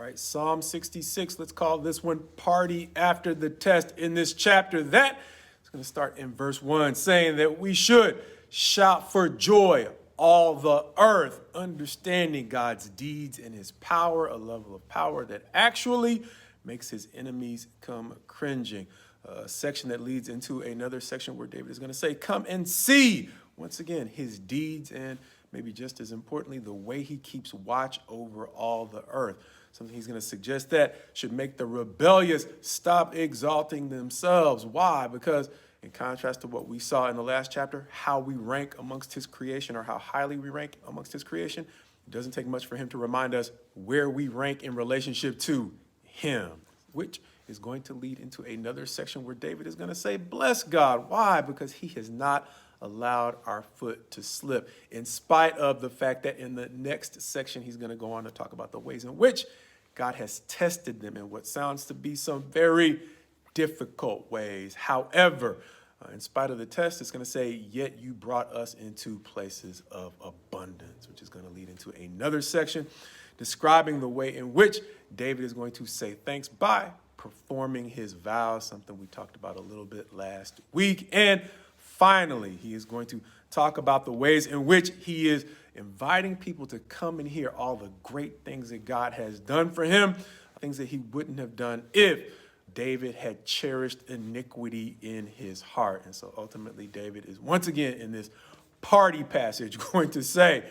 right, Psalm 66, let's call this one Party After the Test. In this chapter, that is going to start in verse 1, saying that we should shout for joy, all the earth, understanding God's deeds and his power, a level of power that actually makes his enemies come cringing. A section that leads into another section where David is going to say, come and see, once again, his deeds and maybe just as importantly, the way he keeps watch over all the earth. Something he's going to suggest that should make the rebellious stop exalting themselves. Why? Because in contrast to what we saw in the last chapter, how we rank amongst his creation or how highly we rank amongst his creation, it doesn't take much for him to remind us where we rank in relationship to him, which is going to lead into another section where David is going to say, bless God. Why? Because he has not allowed our foot to slip, in spite of the fact that in the next section, he's going to go on to talk about the ways in which God has tested them in what sounds to be some very difficult ways. However, in spite of the test, it's going to say, yet you brought us into places of abundance, which is going to lead into another section describing the way in which David is going to say thanks by performing his vows, something we talked about a little bit last week. And finally, he is going to talk about the ways in which he is inviting people to come and hear all the great things that God has done for him, things that he wouldn't have done if David had cherished iniquity in his heart. And so ultimately, David is once again in this party passage going to say,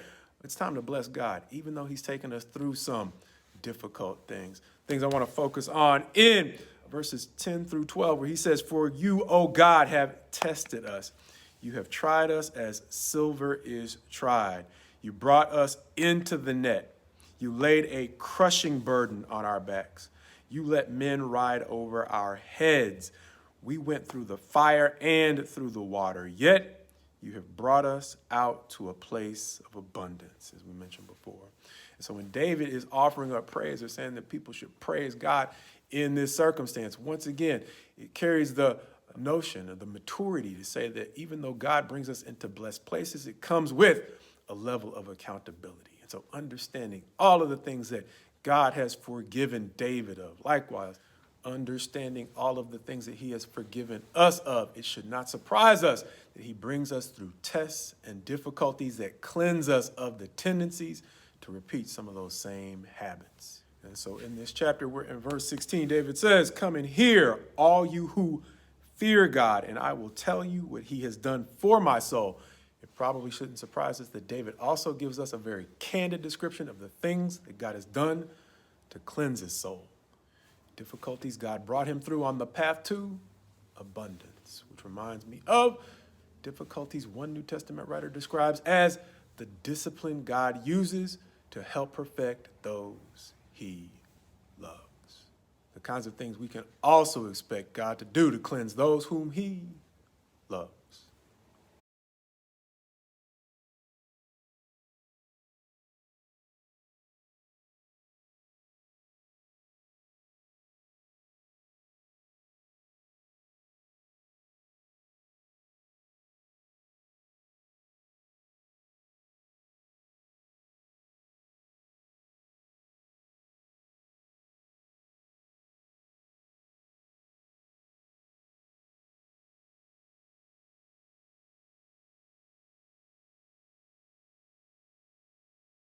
it's time to bless God, even though he's taken us through some difficult things. Things I want to focus on in verses 10 through 12, where he says, for you, O God, have tested us. You have tried us as silver is tried. You brought us into the net. You laid a crushing burden on our backs. You let men ride over our heads. We went through the fire and through the water, yet you have brought us out to a place of abundance, as we mentioned before. And so when David is offering up praise or saying that people should praise God in this circumstance, once again, it carries the notion of the maturity to say that even though God brings us into blessed places, it comes with a level of accountability. And so understanding all of the things that God has forgiven David of, likewise, understanding all of the things that he has forgiven us of, it should not surprise us that he brings us through tests and difficulties that cleanse us of the tendencies to repeat some of those same habits. And so in this chapter, we're in verse 16, David says, come and hear, all you who fear God, and I will tell you what he has done for my soul. It probably shouldn't surprise us that David also gives us a very candid description of the things that God has done to cleanse his soul. Difficulties God brought him through on the path to abundance, which reminds me of difficulties one New Testament writer describes as the discipline God uses to help perfect those he loves. The kinds of things we can also expect God to do to cleanse those whom he loves.